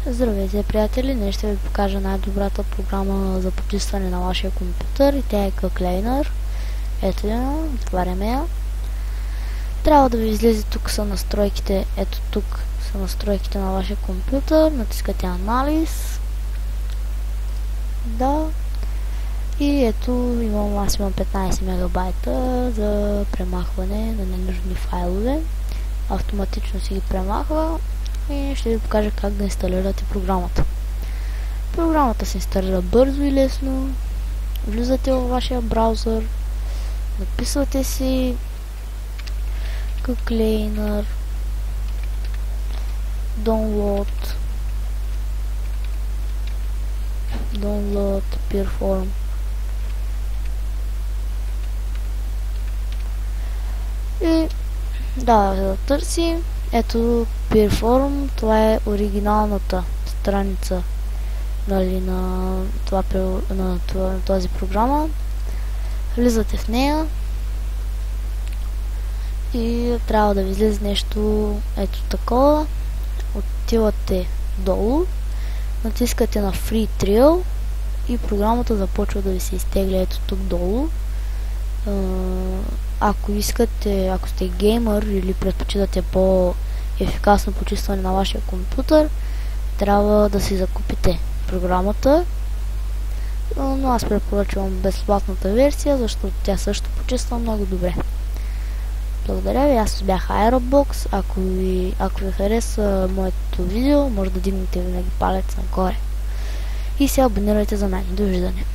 Здравейте, приятели! Днес ще ви покажа най-добрата програма за почистване на вашия компютър и тя е CCleaner. Ето я, отваряме я. Трябва да ви излезе, тук са настройките, ето тук са настройките на вашия компютър, натискате анализ. Да. И ето аз имам 15 мегабайта за премахване на ненужни файлове. Автоматично си ги премахва. И ще ви покажа как да инсталирате програмата. Програмата се инсталира бързо и лесно. Влизате във вашия браузър, написвате си CCleaner, download Perform. И да търси. Ето Perform, това е оригиналната страница, нали, на тази програма. Влизате в нея и трябва да ви излезе нещо ето такова. Отивате долу, натискате на Free Trial и програмата започва да ви се изтегля ето тук долу. Ако искате, ако сте геймър или предпочитате по-ефикасно почистване на вашия компютър, трябва да си закупите програмата, но аз препоръчвам безплатната версия, защото тя също почиства много добре. Благодаря ви, аз бях Aerobox. Ако ви хареса моето видео, може да дигнете винаги палец нагоре и се абонирайте за мен. Довиждане!